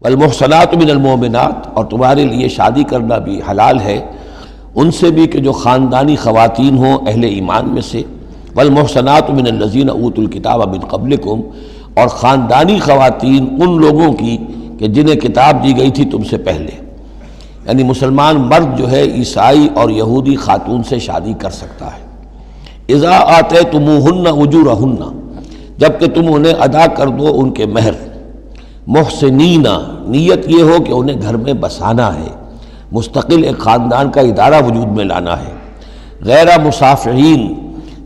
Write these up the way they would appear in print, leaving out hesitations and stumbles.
والمحصنات من المؤمنات، اور تمہارے لیے شادی کرنا بھی حلال ہے ان سے بھی کہ جو خاندانی خواتین ہوں اہل ایمان میں سے، والمحصنات من الذین اوتوا الکتاب من قبلکم، اور خاندانی خواتین ان لوگوں کی کہ جنہیں کتاب دی گئی تھی تم سے پہلے، یعنی مسلمان مرد جو ہے عیسائی اور یہودی خاتون سے شادی کر سکتا ہے۔ اذا آتیتموہن اجورہن، جب کہ تم انہیں ادا کر دو ان کے مہر، محسنین، نیت یہ ہو کہ انہیں گھر میں بسانا ہے، مستقل ایک خاندان کا ادارہ وجود میں لانا ہے، غیر مسافحین،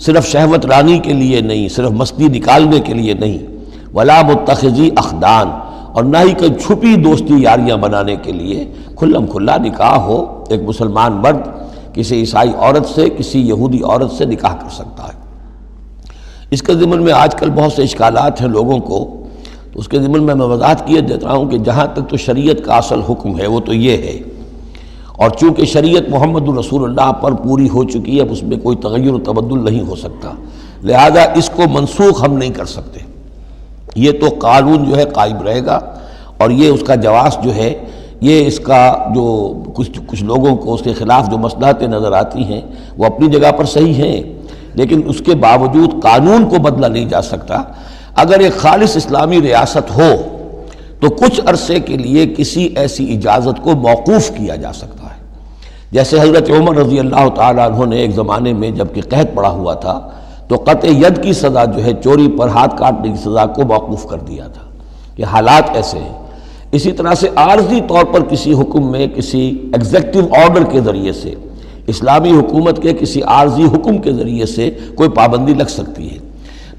صرف شہوت رانی کے لیے نہیں، صرف مستی نکالنے کے لیے نہیں، ولا متخذی اخدان، اور نہ ہی کوئی چھپی دوستی یاریاں بنانے کے لیے، کھلم کھلا نکاح ہو، ایک مسلمان مرد کسی عیسائی عورت سے، کسی یہودی عورت سے نکاح کر سکتا ہے۔ اس کے ضمن میں آج کل بہت سے اشکالات ہیں لوگوں کو، تو اس کے ضمن میں وضاحت کیے دیتا ہوں کہ جہاں تک تو شریعت کا اصل حکم ہے وہ تو یہ ہے، اور چونکہ شریعت محمد رسول اللہ پر پوری ہو چکی ہے، اب اس میں کوئی تغیر و تبدل نہیں ہو سکتا، لہذا اس کو منسوخ ہم نہیں کر سکتے، یہ تو قانون جو ہے قائم رہے گا، اور یہ اس کا جواز جو ہے، یہ اس کا جو کچھ لوگوں کو اس کے خلاف جو مصلحتیں نظر آتی ہیں وہ اپنی جگہ پر صحیح ہیں، لیکن اس کے باوجود قانون کو بدلا نہیں جا سکتا۔ اگر ایک خالص اسلامی ریاست ہو تو کچھ عرصے کے لیے کسی ایسی اجازت کو موقوف کیا جا سکتا ہے، جیسے حضرت عمر رضی اللہ تعالیٰ عنہ نے ایک زمانے میں جب کہ قحط پڑا ہوا تھا تو قطع ید کی سزا جو ہے، چوری پر ہاتھ کاٹنے کی سزا کو موقوف کر دیا تھا، کہ حالات ایسے ہیں۔ اسی طرح سے عارضی طور پر کسی حکم میں، کسی ایگزیکٹو آرڈر کے ذریعے سے، اسلامی حکومت کے کسی عارضی حکم کے ذریعے سے کوئی پابندی لگ سکتی ہے۔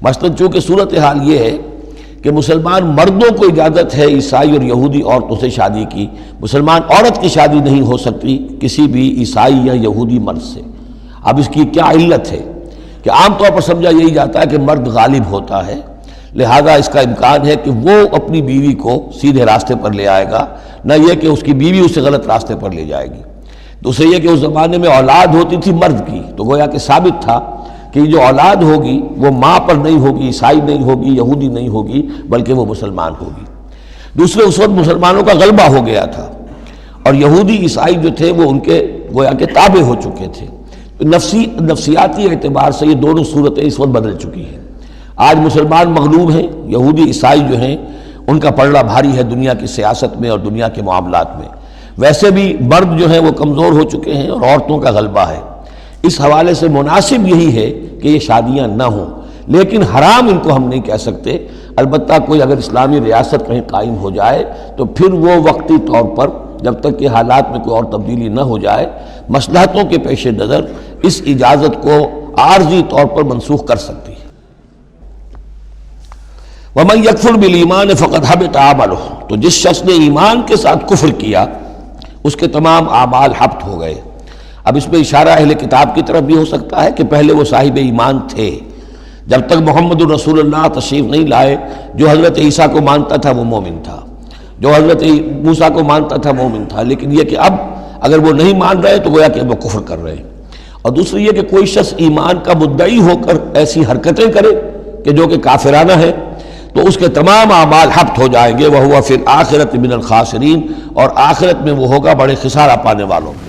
مثلا چونکہ صورتحال یہ ہے کہ مسلمان مردوں کو اجازت ہے عیسائی اور یہودی عورتوں سے شادی کی، مسلمان عورت کی شادی نہیں ہو سکتی کسی بھی عیسائی یا یہودی مرد سے۔ اب اس کی کیا علت ہے کہ عام طور پر سمجھا یہی جاتا ہے کہ مرد غالب ہوتا ہے، لہذا اس کا امکان ہے کہ وہ اپنی بیوی کو سیدھے راستے پر لے آئے گا، نہ یہ کہ اس کی بیوی اسے غلط راستے پر لے جائے گی۔ دوسرے یہ کہ اس زمانے میں اولاد ہوتی تھی مرد کی، تو گویا کہ ثابت تھا کہ جو اولاد ہوگی وہ ماں پر نہیں ہوگی، عیسائی نہیں ہوگی، یہودی نہیں ہوگی، بلکہ وہ مسلمان ہوگی۔ دوسرے اس وقت مسلمانوں کا غلبہ ہو گیا تھا، اور یہودی عیسائی جو تھے وہ ان کے گویا کہ تابع ہو چکے تھے۔ نفسیاتی اعتبار سے یہ دونوں صورتیں اس وقت بدل چکی ہیں۔ آج مسلمان مغلوب ہیں، یہودی عیسائی جو ہیں ان کا پلڑا بھاری ہے دنیا کی سیاست میں اور دنیا کے معاملات میں۔ ویسے بھی مرد جو ہیں وہ کمزور ہو چکے ہیں اور عورتوں کا غلبہ ہے، اس حوالے سے مناسب یہی ہے کہ یہ شادیاں نہ ہوں، لیکن حرام ان کو ہم نہیں کہہ سکتے۔ البتہ کوئی اگر اسلامی ریاست کہیں قائم ہو جائے تو پھر وہ وقتی طور پر، جب تک کہ حالات میں کوئی اور تبدیلی نہ ہو جائے، مصلحتوں کے پیش نظر اس اجازت کو عارضی طور پر منسوخ کر سکتی ہے۔ وَمَن يَكْفُرْ بِالْإِيمَانِ فَقَدْ حَبِطَ عَمَلُهُ، تو جس شخص نے ایمان کے ساتھ کفر کیا اس کے تمام اعمال حبط ہو گئے۔ اب اس میں اشارہ اہل کتاب کی طرف بھی ہو سکتا ہے کہ پہلے وہ صاحب ایمان تھے، جب تک محمد الرسول اللہ تشریف نہیں لائے، جو حضرت عیسیٰ کو مانتا تھا وہ مومن تھا، جو حضرت موسیٰ کو مانتا تھا مومن تھا، لیکن یہ کہ اب اگر وہ نہیں مان رہے تو گویا کہ وہ کفر کر رہے ہیں۔ اور دوسری یہ کہ کوئی شخص ایمان کا مدعی ہو کر ایسی حرکتیں کرے کہ جو کہ کافرانہ ہے تو اس کے تمام اعمال حبط ہو جائیں گے، وَهُوَ فِي الْآخِرَةِ مِنَ الْخَاسِرِينَ، اور آخرت میں وہ ہوگا بڑے خسارہ پانے والوں میں۔